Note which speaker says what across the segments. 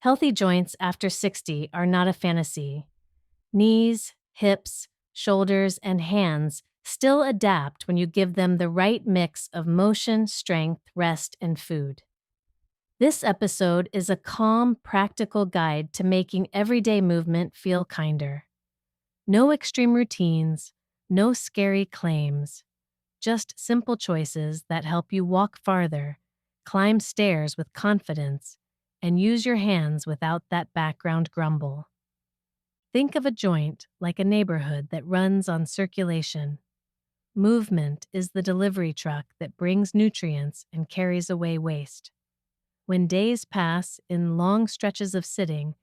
Speaker 1: Healthy joints after 60 are not a fantasy. Knees, hips, shoulders, and hands still adapt when you give them the right mix of motion, strength, rest, and food. This episode is a calm, practical guide to making everyday movement feel kinder. No extreme routines, no scary claims, just simple choices that help you walk farther, climb stairs with confidence, and use your hands without that background grumble. Think of a joint like a neighborhood that runs on circulation. Movement is the delivery truck that brings nutrients and carries away waste. When days pass in long stretches of sitting,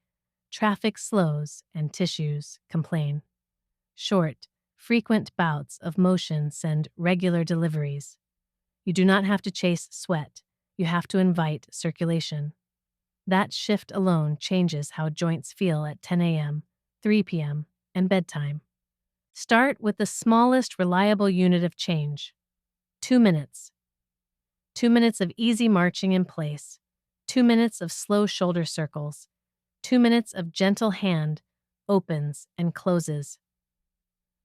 Speaker 1: traffic slows and tissues complain. Short, frequent bouts of motion send regular deliveries. You do not have to chase sweat, you have to invite circulation. That shift alone changes how joints feel at 10 a.m., 3 p.m., and bedtime. Start with the smallest reliable unit of change. 2 minutes. 2 minutes of easy marching in place. 2 minutes of slow shoulder circles. 2 minutes of gentle hand opens and closes.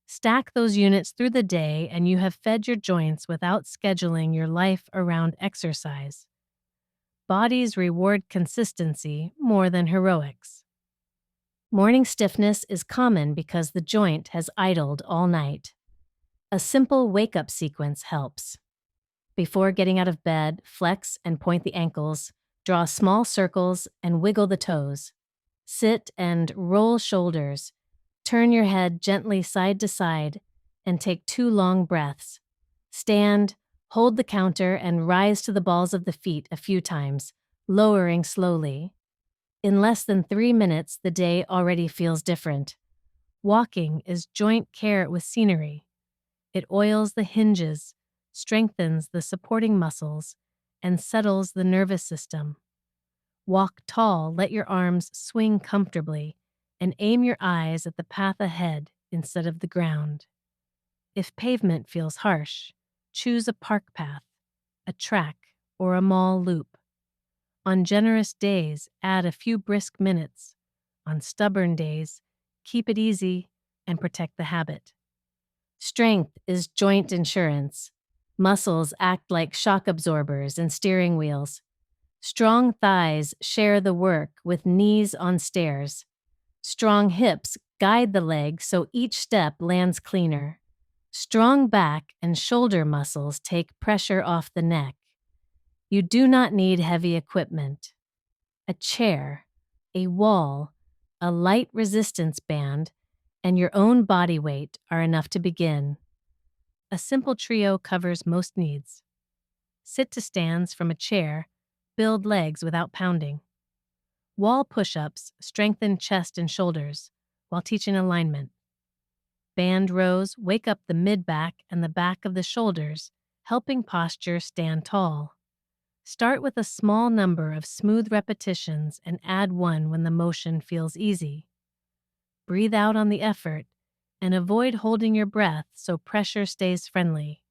Speaker 1: Stack those units through the day and you have fed your joints without scheduling your life around exercise. Bodies reward consistency more than heroics. Morning stiffness is common because the joint has idled all night. A simple wake-up sequence helps. Before getting out of bed, flex and point the ankles, draw small circles and wiggle the toes. Sit and roll shoulders. Turn your head gently side to side and take 2 long breaths. Stand, hold the counter, and rise to the balls of the feet a few times, lowering slowly. In less than 3 minutes, the day already feels different. Walking is joint care with scenery. It oils the hinges, strengthens the supporting muscles, and settles the nervous system. Walk tall, let your arms swing comfortably, and aim your eyes at the path ahead instead of the ground. If pavement feels harsh, choose a park path, a track, or a mall loop. On generous days, add a few brisk minutes. On stubborn days, keep it easy and protect the habit. Strength is joint insurance. Muscles act like shock absorbers and steering wheels. Strong thighs share the work with knees on stairs. Strong hips guide the leg so each step lands cleaner. Strong back and shoulder muscles take pressure off the neck. You do not need heavy equipment. A chair, a wall, a light resistance band, and your own body weight are enough to begin. A simple trio covers most needs. Sit to stands from a chair, build legs without pounding. Wall push-ups strengthen chest and shoulders while teaching alignment. Band rows wake up the mid-back and the back of the shoulders, helping posture stand tall. Start with a small number of smooth repetitions and add one when the motion feels easy. Breathe out on the effort and avoid holding your breath so pressure stays friendly.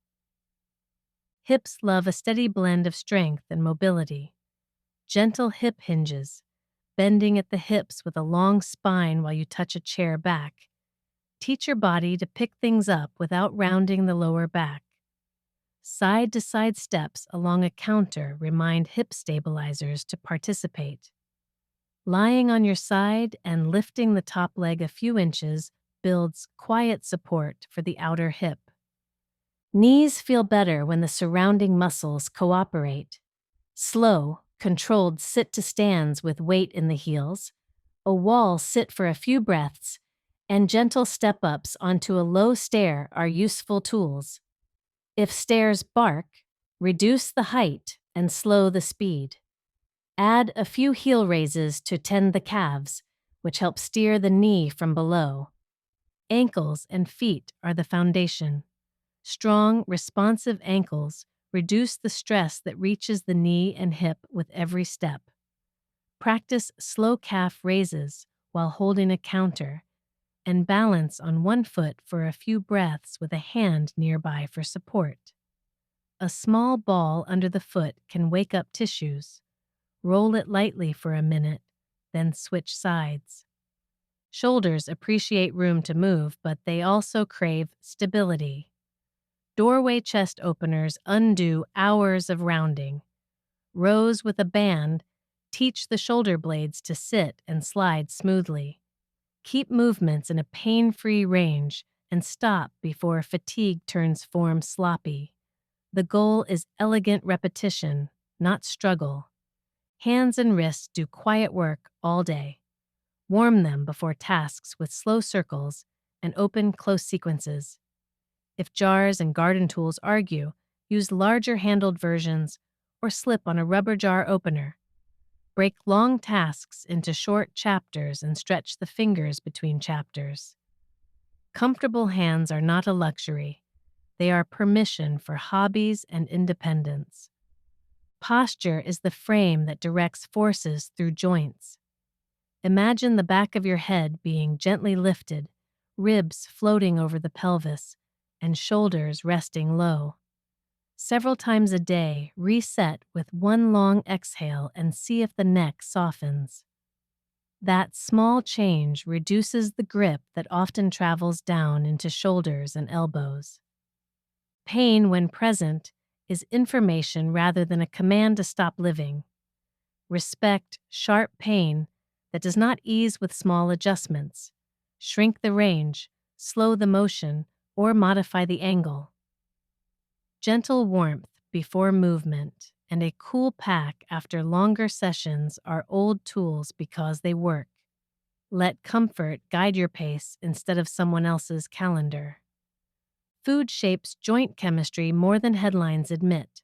Speaker 1: Hips love a steady blend of strength and mobility. Gentle hip hinges, bending at the hips with a long spine while you touch a chair back. Teach your body to pick things up without rounding the lower back. Side-to-side steps along a counter remind hip stabilizers to participate. Lying on your side and lifting the top leg a few inches builds quiet support for the outer hip. Knees feel better when the surrounding muscles cooperate. Slow, controlled sit-to-stands with weight in the heels, a wall sit for a few breaths, and gentle step-ups onto a low stair are useful tools. If stairs bark, reduce the height and slow the speed. Add a few heel raises to tend the calves, which help steer the knee from below. Ankles and feet are the foundation. Strong, responsive ankles reduce the stress that reaches the knee and hip with every step. Practice slow calf raises while holding a counter, and balance on one foot for a few breaths with a hand nearby for support. A small ball under the foot can wake up tissues. Roll it lightly for a minute, then switch sides. Shoulders appreciate room to move, but they also crave stability. Doorway chest openers undo hours of rounding. Rows with a band teach the shoulder blades to sit and slide smoothly. Keep movements in a pain-free range and stop before fatigue turns form sloppy. The goal is elegant repetition, not struggle. Hands and wrists do quiet work all day. Warm them before tasks with slow circles and open close sequences. If jars and garden tools argue, use larger handled versions or slip on a rubber jar opener. Break long tasks into short chapters and stretch the fingers between chapters. Comfortable hands are not a luxury. They are permission for hobbies and independence. Posture is the frame that directs forces through joints. Imagine the back of your head being gently lifted, ribs floating over the pelvis, and shoulders resting low. Several times a day, reset with one long exhale and see if the neck softens. That small change reduces the grip that often travels down into shoulders and elbows. Pain, when present, is information rather than a command to stop living. Respect sharp pain that does not ease with small adjustments. Shrink the range, slow the motion, or modify the angle. Gentle warmth before movement and a cool pack after longer sessions are old tools because they work. Let comfort guide your pace instead of someone else's calendar. Food shapes joint chemistry more than headlines admit.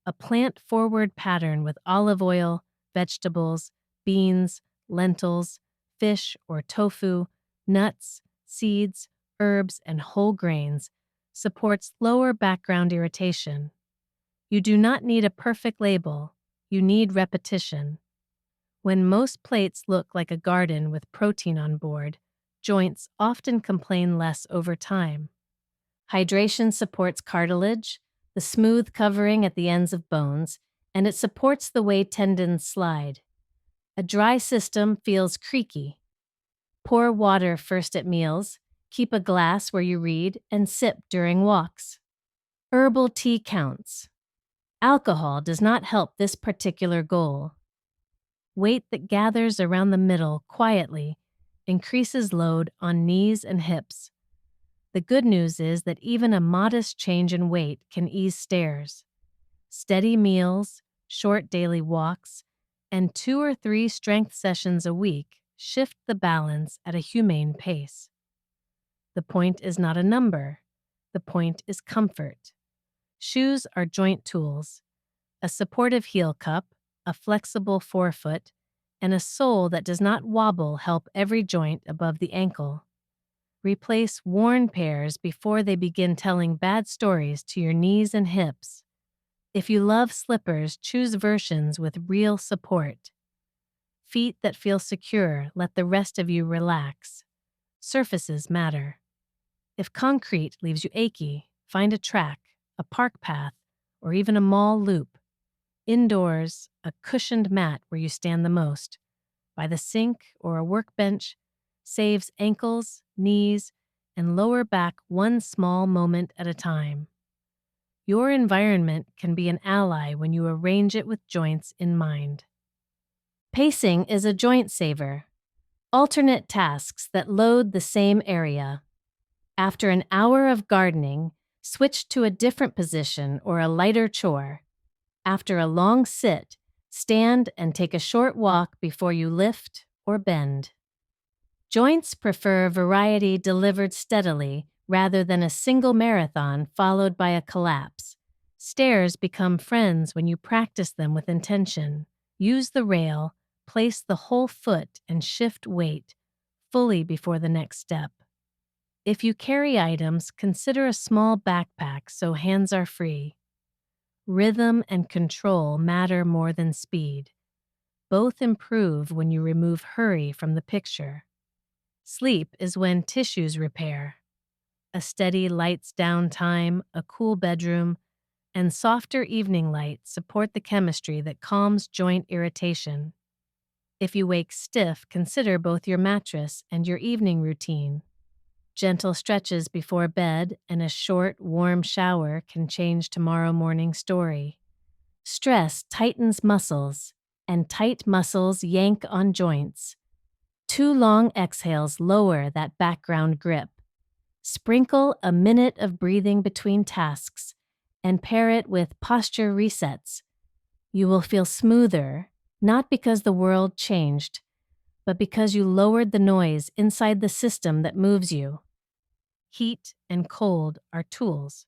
Speaker 1: A plant-forward pattern with olive oil, vegetables, beans, lentils, fish or tofu, nuts, seeds, herbs, and whole grains supports lower background irritation. You do not need a perfect label, you need repetition. When most plates look like a garden with protein on board, joints often complain less over time. Hydration supports cartilage, the smooth covering at the ends of bones, and it supports the way tendons slide. A dry system feels creaky. Pour water first at meals, keep a glass where you read, and sip during walks. Herbal tea counts. Alcohol does not help this particular goal. Weight that gathers around the middle quietly increases load on knees and hips. The good news is that even a modest change in weight can ease stairs. Steady meals, short daily walks, and 2 or 3 strength sessions a week shift the balance at a humane pace. The point is not a number. The point is comfort. Shoes are joint tools. A supportive heel cup, a flexible forefoot, and a sole that does not wobble help every joint above the ankle. Replace worn pairs before they begin telling bad stories to your knees and hips. If you love slippers, choose versions with real support. Feet that feel secure, let the rest of you relax. Surfaces matter. If concrete leaves you achy, find a track, a park path, or even a mall loop. Indoors, a cushioned mat where you stand the most. By the sink or a workbench, saves ankles, knees, and lower back one small moment at a time. Your environment can be an ally when you arrange it with joints in mind. Pacing is a joint saver. Alternate tasks that load the same area. After an hour of gardening, switch to a different position or a lighter chore. After a long sit, stand and take a short walk before you lift or bend. Joints prefer variety delivered steadily rather than a single marathon followed by a collapse. Stairs become friends when you practice them with intention. Use the rail, place the whole foot, and shift weight fully before the next step. If you carry items, consider a small backpack so hands are free. Rhythm and control matter more than speed. Both improve when you remove hurry from the picture. Sleep is when tissues repair. A steady lights down time, a cool bedroom, and softer evening light support the chemistry that calms joint irritation. If you wake stiff, consider both your mattress and your evening routine. Gentle stretches before bed and a short, warm shower can change tomorrow morning's story. Stress tightens muscles, and tight muscles yank on joints. 2 long exhales lower that background grip. Sprinkle a minute of breathing between tasks and pair it with posture resets. You will feel smoother, not because the world changed, but because you lowered the noise inside the system that moves you. Heat and cold are tools,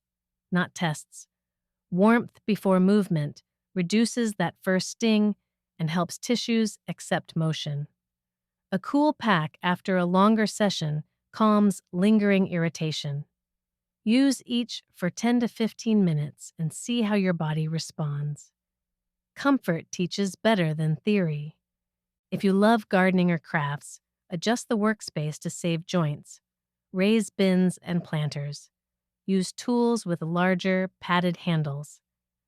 Speaker 1: not tests. Warmth before movement reduces that first sting and helps tissues accept motion. A cool pack after a longer session calms lingering irritation. Use each for 10 to 15 minutes and see how your body responds. Comfort teaches better than theory. If you love gardening or crafts, adjust the workspace to save joints. Raise bins and planters. Use tools with larger, padded handles.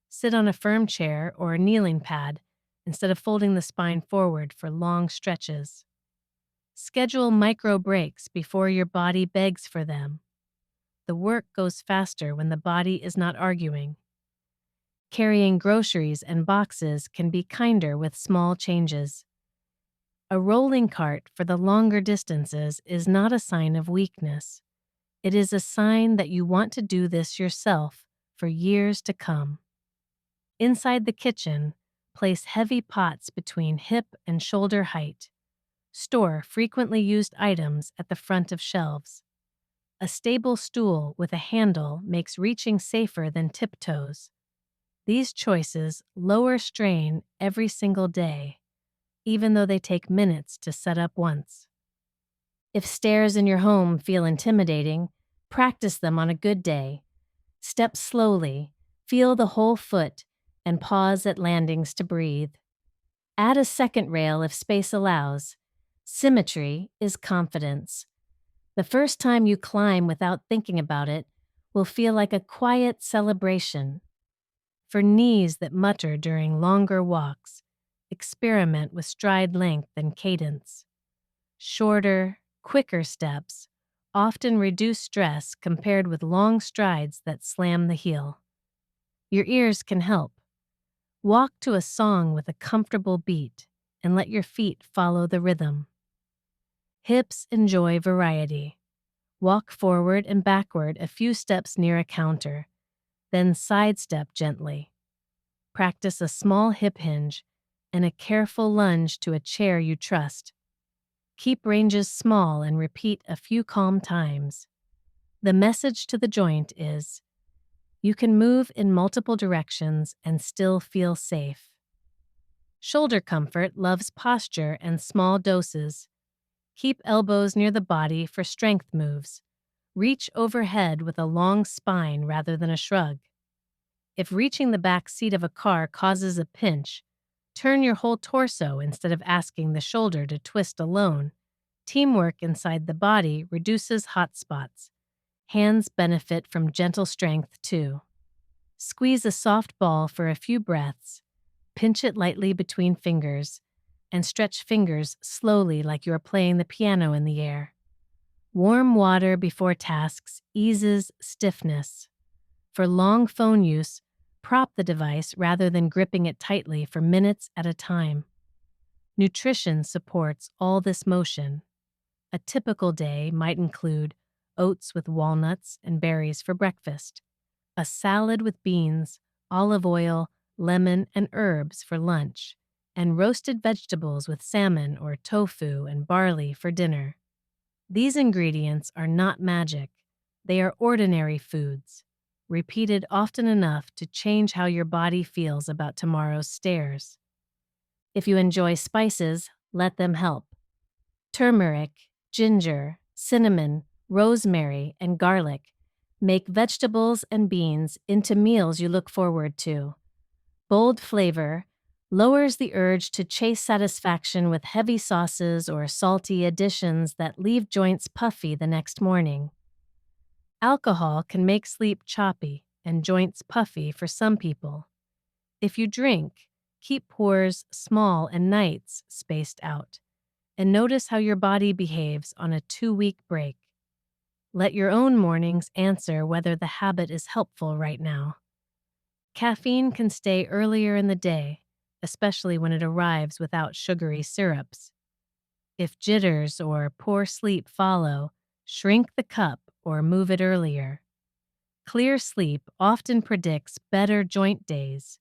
Speaker 1: Sit on a firm chair or a kneeling pad instead of folding the spine forward for long stretches. Schedule micro breaks before your body begs for them. The work goes faster when the body is not arguing. Carrying groceries and boxes can be kinder with small changes. A rolling cart for the longer distances is not a sign of weakness. It is a sign that you want to do this yourself for years to come. Inside the kitchen, place heavy pots between hip and shoulder height. Store frequently used items at the front of shelves. A stable stool with a handle makes reaching safer than tiptoes. These choices lower strain every single day, even though they take minutes to set up once. If stairs in your home feel intimidating, practice them on a good day. Step slowly, feel the whole foot, and pause at landings to breathe. Add a second rail if space allows. Symmetry is confidence. The first time you climb without thinking about it will feel like a quiet celebration. For knees that mutter during longer walks, experiment with stride length and cadence. Shorter, quicker steps often reduce stress compared with long strides that slam the heel. Your ears can help. Walk to a song with a comfortable beat and let your feet follow the rhythm. Hips enjoy variety. Walk forward and backward a few steps near a counter, then sidestep gently. Practice a small hip hinge and a careful lunge to a chair you trust. Keep ranges small and repeat a few calm times. The message to the joint is, you can move in multiple directions and still feel safe. Shoulder comfort loves posture and small doses. Keep elbows near the body for strength moves. Reach overhead with a long spine rather than a shrug. If reaching the back seat of a car causes a pinch, turn your whole torso instead of asking the shoulder to twist alone. Teamwork inside the body reduces hot spots. Hands benefit from gentle strength too. Squeeze a soft ball for a few breaths, pinch it lightly between fingers, and stretch fingers slowly like you are playing the piano in the air. Warm water before tasks eases stiffness. For long phone use, prop the device rather than gripping it tightly for minutes at a time. Nutrition supports all this motion. A typical day might include oats with walnuts and berries for breakfast, a salad with beans, olive oil, lemon, and herbs for lunch, and roasted vegetables with salmon or tofu and barley for dinner. These ingredients are not magic. They are ordinary foods, repeated often enough to change how your body feels about tomorrow's stairs. If you enjoy spices, let them help. Turmeric, ginger, cinnamon, rosemary, and garlic make vegetables and beans into meals you look forward to. Bold flavor lowers the urge to chase satisfaction with heavy sauces or salty additions that leave joints puffy the next morning. Alcohol can make sleep choppy and joints puffy for some people. If you drink, Keep pores small and nights spaced out, and notice how your body behaves on a 2-week break. Let your own mornings answer whether the habit is helpful right now. Caffeine can stay earlier in the day, especially when it arrives without sugary syrups. If jitters or poor sleep follow, shrink the cup or move it earlier. Clear sleep often predicts better joint days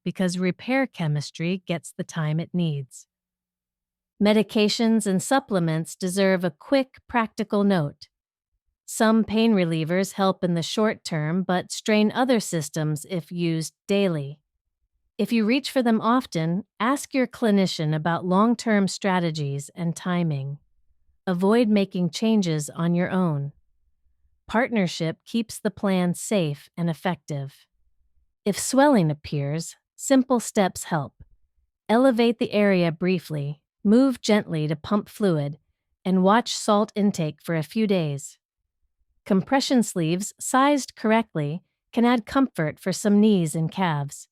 Speaker 1: because repair chemistry gets the time it needs. Medications and supplements deserve a quick, practical note. Some pain relievers help in the short term but strain other systems if used daily. If you reach for them often, ask your clinician about long-term strategies and timing. Avoid making changes on your own. Partnership keeps the plan safe and effective. If swelling appears, simple steps help. Elevate the area briefly, move gently to pump fluid, and watch salt intake for a few days. Compression sleeves, sized correctly, can add comfort for some knees and calves.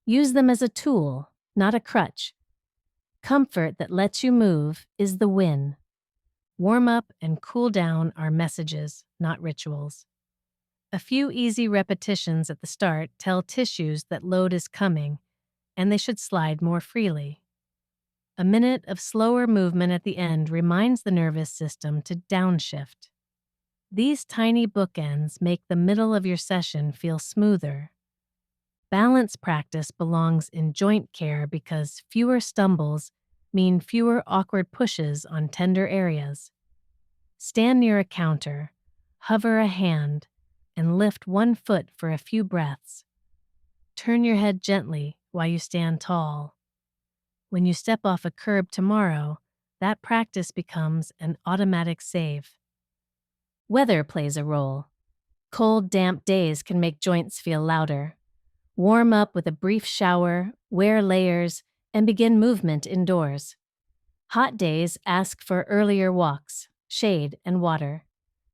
Speaker 1: Use them as a tool, not a crutch. Comfort that lets you move is the win. Warm up and cool down are messages, not rituals. A few easy repetitions at the start tell tissues that load is coming, and they should slide more freely. A minute of slower movement at the end reminds the nervous system to downshift. These tiny bookends make the middle of your session feel smoother. Balance practice belongs in joint care because fewer stumbles mean fewer awkward pushes on tender areas. Stand near a counter, hover a hand, and lift one foot for a few breaths. Turn your head gently while you stand tall. When you step off a curb tomorrow, that practice becomes an automatic save. Weather plays a role. Cold, damp days can make joints feel louder. Warm up with a brief shower, wear layers, and begin movement indoors. Hot days ask for earlier walks, shade, and water.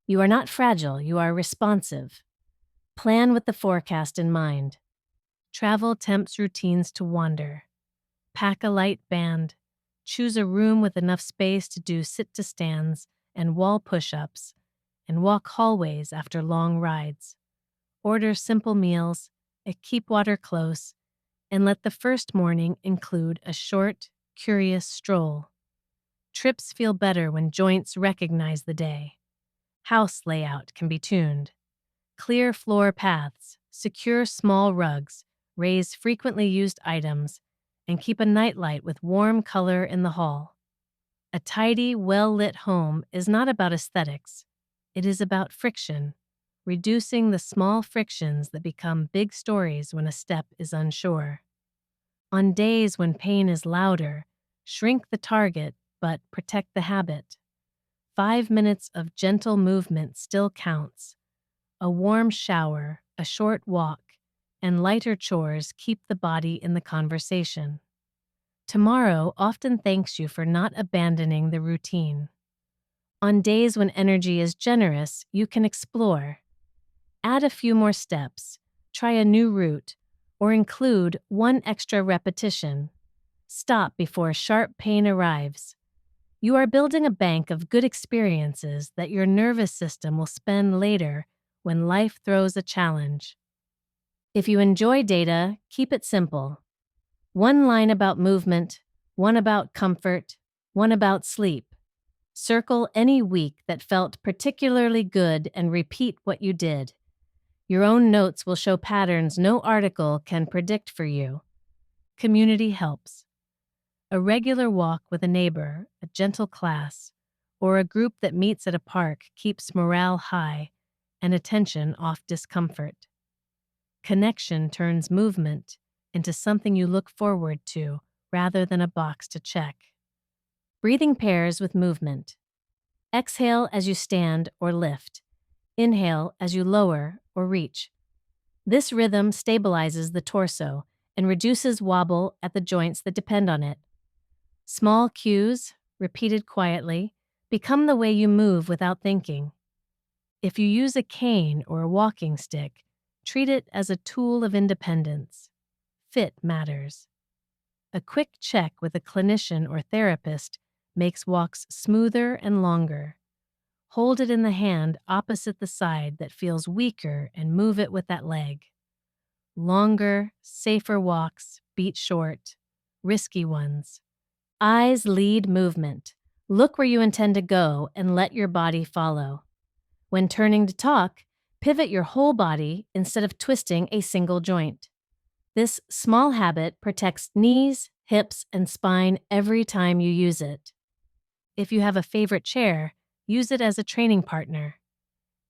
Speaker 1: You are not fragile, you are responsive. Plan with the forecast in mind. Travel tempts routines to wander. Pack a light band. Choose a room with enough space to do sit-to-stands and wall push-ups, and walk hallways after long rides. Order simple meals, keep water close, and let the first morning include a short, curious stroll. Trips feel better when joints recognize the day. House layout can be tuned. Clear floor paths, secure small rugs, raise frequently used items, and keep a nightlight with warm color in the hall. A tidy, well-lit home is not about aesthetics. It is about friction, reducing the small frictions that become big stories when a step is unsure. On days when pain is louder, shrink the target but protect the habit. 5 minutes of gentle movement still counts. A warm shower, a short walk, and lighter chores keep the body in the conversation. Tomorrow often thanks you for not abandoning the routine. On days when energy is generous, you can explore. Add a few more steps, try a new route, or include one extra repetition. Stop before sharp pain arrives. You are building a bank of good experiences that your nervous system will spend later when life throws a challenge. If you enjoy data, keep it simple. One line about movement, one about comfort, one about sleep. Circle any week that felt particularly good and repeat what you did. Your own notes will show patterns no article can predict for you. Community helps. A regular walk with a neighbor, a gentle class, or a group that meets at a park keeps morale high and attention off discomfort. Connection turns movement into something you look forward to rather than a box to check. Breathing pairs with movement. Exhale as you stand or lift. Inhale as you lower or reach. This rhythm stabilizes the torso and reduces wobble at the joints that depend on it. Small cues, repeated quietly, become the way you move without thinking. If you use a cane or a walking stick, treat it as a tool of independence. Fit matters. A quick check with a clinician or therapist makes walks smoother and longer. Hold it in the hand opposite the side that feels weaker and move it with that leg. Longer, safer walks beat short, risky ones. Eyes lead movement. Look where you intend to go and let your body follow. When turning to talk, pivot your whole body instead of twisting a single joint. This small habit protects knees, hips, and spine every time you use it. If you have a favorite chair, use it as a training partner.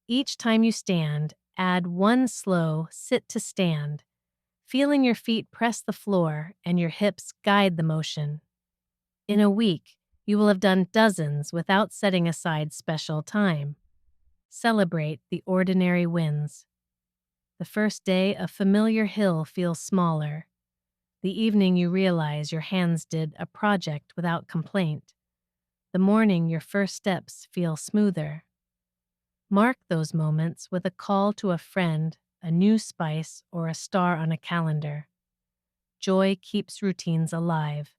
Speaker 1: Each time you stand, add one slow sit to stand, feeling your feet press the floor and your hips guide the motion. In a week, you will have done dozens without setting aside special time. Celebrate the ordinary wins. The first day, a familiar hill feels smaller. The evening, you realize your hands did a project without complaint. The morning, your first steps feel smoother. Mark those moments with a call to a friend, a new spice, or a star on a calendar. Joy keeps routines alive.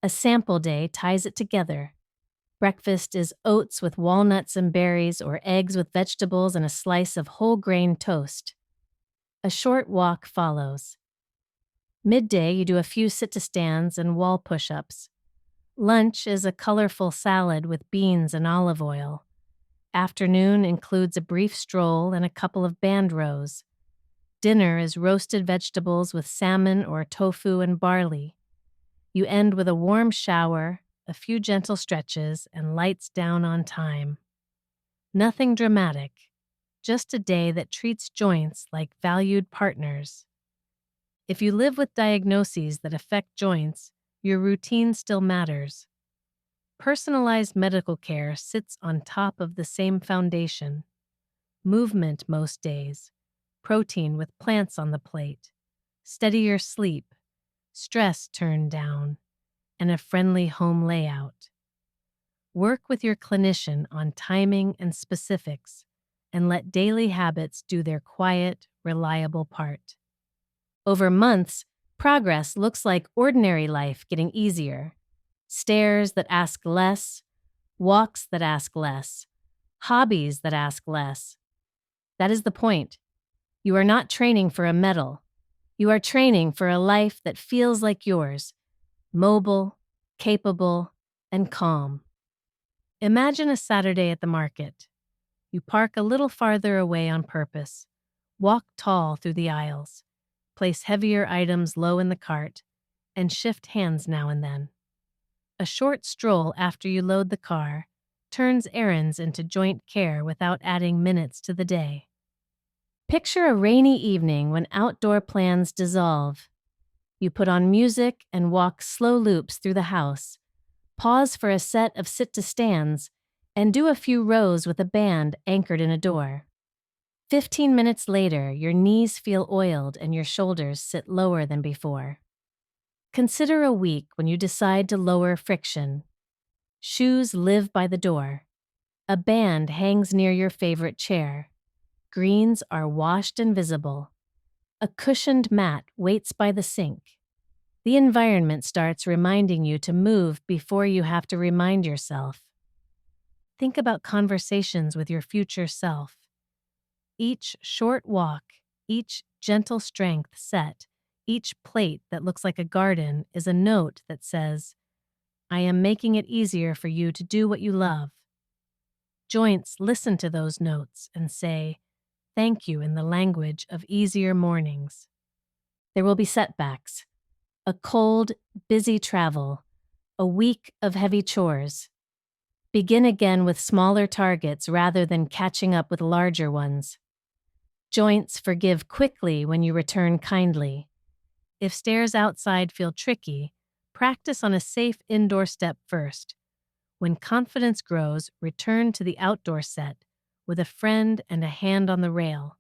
Speaker 1: A sample day ties it together. Breakfast is oats with walnuts and berries, or eggs with vegetables and a slice of whole grain toast. A short walk follows. Midday, you do a few sit-to-stands and wall push-ups. Lunch is a colorful salad with beans and olive oil. Afternoon includes a brief stroll and a couple of band rows. Dinner is roasted vegetables with salmon or tofu and barley. You end with a warm shower, a few gentle stretches, and lights down on time. Nothing dramatic, just a day that treats joints like valued partners. If you live with diagnoses that affect joints, your routine still matters. Personalized medical care sits on top of the same foundation. Movement most days, protein with plants on the plate, steadier sleep, stress turned down, and a friendly home layout. Work with your clinician on timing and specifics, and let daily habits do their quiet, reliable part. Over months, progress looks like ordinary life getting easier. Stairs that ask less, walks that ask less, hobbies that ask less. That is the point. You are not training for a medal. You are training for a life that feels like yours, mobile, capable, and calm. Imagine a Saturday at the market. You park a little farther away on purpose, walk tall through the aisles, place heavier items low in the cart, and shift hands now and then. A short stroll after you load the car turns errands into joint care without adding minutes to the day. Picture a rainy evening when outdoor plans dissolve. You put on music and walk slow loops through the house, pause for a set of sit-to-stands, and do a few rows with a band anchored in a door. 15 minutes later, your knees feel oiled and your shoulders sit lower than before. Consider a week when you decide to lower friction. Shoes live by the door. A band hangs near your favorite chair. Greens are washed and visible. A cushioned mat waits by the sink. The environment starts reminding you to move before you have to remind yourself. Think about conversations with your future self. Each short walk, each gentle strength set, each plate that looks like a garden is a note that says, I am making it easier for you to do what you love. Joints listen to those notes and say, thank you in the language of easier mornings. There will be setbacks, a cold, busy travel, a week of heavy chores. Begin again with smaller targets rather than catching up with larger ones. Joints forgive quickly when you return kindly. If stairs outside feel tricky, practice on a safe indoor step first. When confidence grows, return to the outdoor set with a friend and a hand on the rail.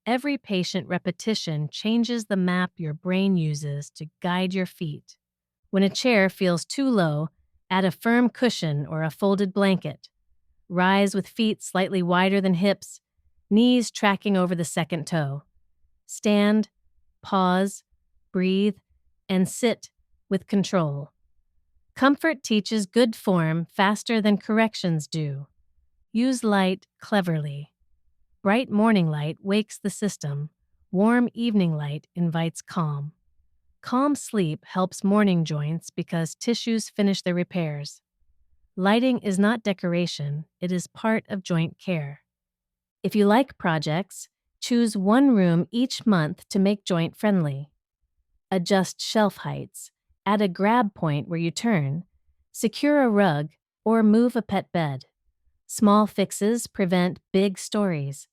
Speaker 1: Every patient repetition changes the map your brain uses to guide your feet. When a chair feels too low, add a firm cushion or a folded blanket. Rise with feet slightly wider than hips, knees tracking over the second toe. Stand, pause, breathe, and sit with control. Comfort teaches good form faster than corrections do. Use light cleverly. Bright morning light wakes the system. Warm evening light invites calm. Calm sleep helps morning joints because tissues finish their repairs. Lighting is not decoration, it is part of joint care. If you like projects, choose one room each month to make joint friendly. Adjust shelf heights, add a grab point where you turn, secure a rug, or move a pet bed. Small fixes prevent big stories.